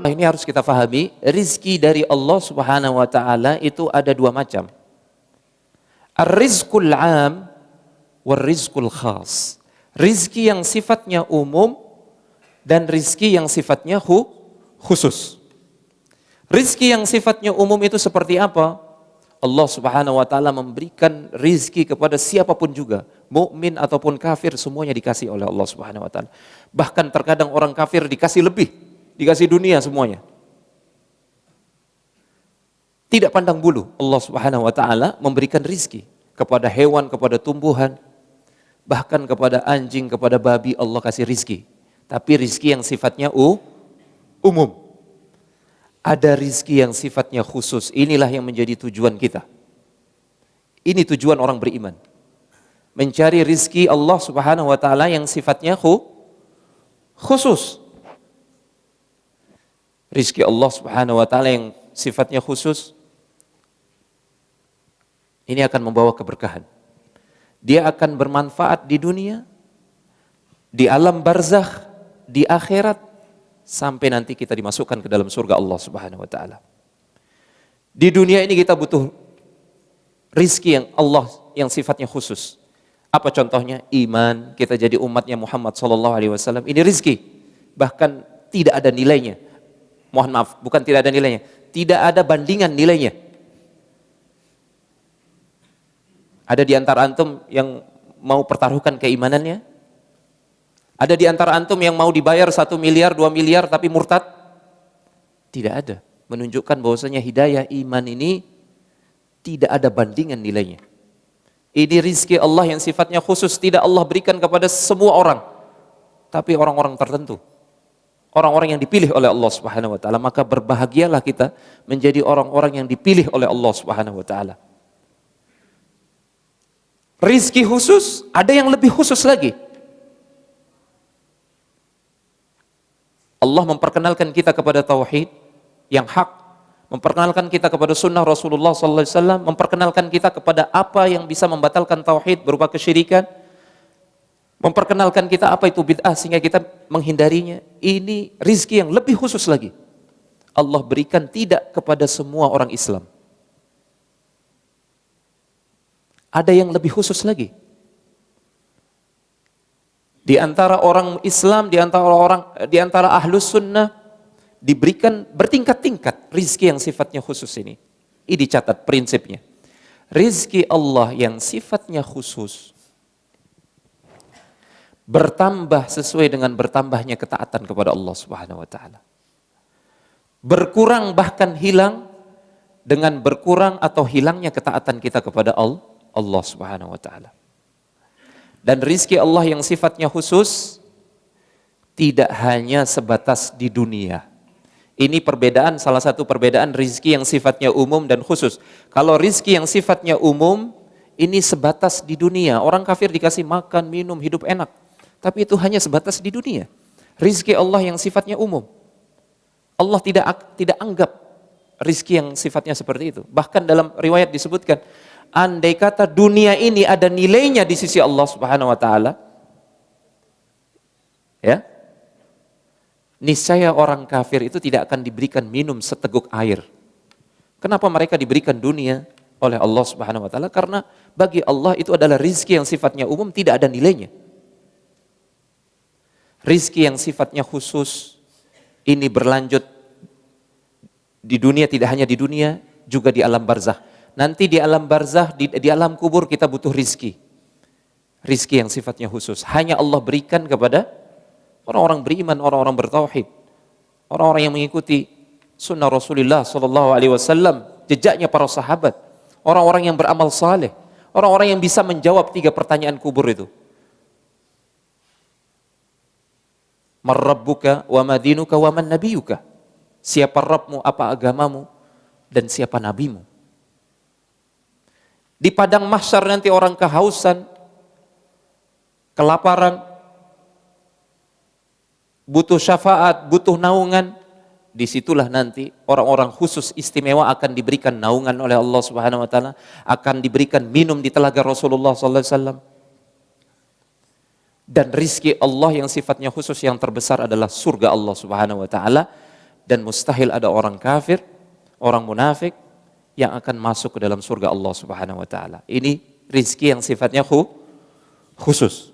Ini harus kita fahami, rizki dari Allah Subhanahu wa taala itu ada dua macam. Ar-rizqul 'am war rizqul khas. Rizki yang sifatnya umum dan rizki yang sifatnya khusus. Rizki yang sifatnya umum itu seperti apa? Allah Subhanahu wa taala memberikan rizki kepada siapapun juga, mukmin ataupun kafir, semuanya dikasih oleh Allah Subhanahu wa taala. Bahkan terkadang orang kafir dikasih lebih, dikasih dunia semuanya. Tidak pandang bulu, Allah Subhanahu wa taala memberikan rizki kepada hewan, kepada tumbuhan, bahkan kepada anjing, kepada babi Allah kasih rizki. Tapi rizki yang sifatnya umum. Ada rizki yang sifatnya khusus. Inilah yang menjadi tujuan kita. Ini tujuan orang beriman. Mencari rizki Allah Subhanahu wa taala yang sifatnya khusus. Rizki Allah Subhanahu wa taala yang sifatnya khusus ini akan membawa keberkahan. Dia akan bermanfaat di dunia, di alam barzakh, di akhirat, sampai nanti kita dimasukkan ke dalam surga Allah Subhanahu wa taala. Di dunia ini kita butuh rizki yang Allah yang sifatnya khusus. Apa contohnya? Iman, kita jadi umatnya Muhammad sallallahu alaihi wasallam. Ini rizki, bahkan tidak ada nilainya. Mohon maaf, bukan tidak ada nilainya, tidak ada bandingan nilainya. Ada di antara antum yang mau pertaruhkan keimanannya? Ada di antara antum yang mau dibayar 1 miliar, 2 miliar tapi murtad? Tidak ada. Menunjukkan bahwasanya hidayah iman ini tidak ada bandingan nilainya. Ini rizki Allah yang sifatnya khusus, tidak Allah berikan kepada semua orang, tapi orang-orang tertentu. Orang-orang yang dipilih oleh Allah Subhanahu wa taala. Maka berbahagialah kita menjadi orang-orang yang dipilih oleh Allah Subhanahu wa taala. Rizki khusus, ada yang lebih khusus lagi. Allah memperkenalkan kita kepada tauhid yang hak, memperkenalkan kita kepada sunnah Rasulullah sallallahu alaihi wasallam, memperkenalkan kita kepada apa yang bisa membatalkan tauhid berupa kesyirikan, memperkenalkan kita apa itu bid'ah sehingga kita menghindarinya. Ini rizki yang lebih khusus lagi. Allah berikan tidak kepada semua orang Islam. Ada yang lebih khusus lagi. Di antara orang Islam, di antara ahlus sunnah diberikan bertingkat-tingkat rizki yang sifatnya khusus ini. Ini dicatat prinsipnya. Rizki Allah yang sifatnya khusus bertambah sesuai dengan bertambahnya ketaatan kepada Allah Subhanahu wa taala. Berkurang bahkan hilang dengan berkurang atau hilangnya ketaatan kita kepada Allah Subhanahu wa taala. Dan rizki Allah yang sifatnya khusus tidak hanya sebatas di dunia. Ini perbedaan, salah satu perbedaan rizki yang sifatnya umum dan khusus. Kalau rizki yang sifatnya umum, ini sebatas di dunia. Orang kafir dikasih makan, minum, hidup enak. Tapi itu hanya sebatas di dunia. Rizki Allah yang sifatnya umum. Allah tidak anggap rizki yang sifatnya seperti itu. Bahkan dalam riwayat disebutkan, andai kata dunia ini ada nilainya di sisi Allah Subhanahu wa taala, ya, niscaya orang kafir itu tidak akan diberikan minum seteguk air. Kenapa mereka diberikan dunia oleh Allah Subhanahu wa taala? Karena bagi Allah itu adalah rizki yang sifatnya umum, tidak ada nilainya. Rizki yang sifatnya khusus ini berlanjut di dunia, tidak hanya di dunia, juga di alam barzakh. Nanti di alam barzakh, di alam kubur kita butuh rizki. Rizki yang sifatnya khusus. Hanya Allah berikan kepada orang-orang beriman, orang-orang bertauhid. Orang-orang yang mengikuti sunnah Rasulullah SAW, jejaknya para sahabat. Orang-orang yang beramal saleh. Orang-orang yang bisa menjawab 3 pertanyaan kubur itu. Man rabbuka wa madinuka wa man nabiyuka. Siapa Rabbmu, apa agamamu, dan siapa nabimu. Di padang mahsyar nanti orang kehausan, kelaparan, butuh syafaat, butuh naungan. Disitulah nanti orang-orang khusus istimewa akan diberikan naungan oleh Allah Subhanahu wa taala, akan diberikan minum di telaga Rasulullah sallallahu alaihi wasallam. Dan rizki Allah yang sifatnya khusus yang terbesar adalah surga Allah Subhanahu wa taala, dan mustahil ada orang kafir, orang munafik yang akan masuk ke dalam surga Allah Subhanahu wa taala. Ini rizki yang sifatnya khusus.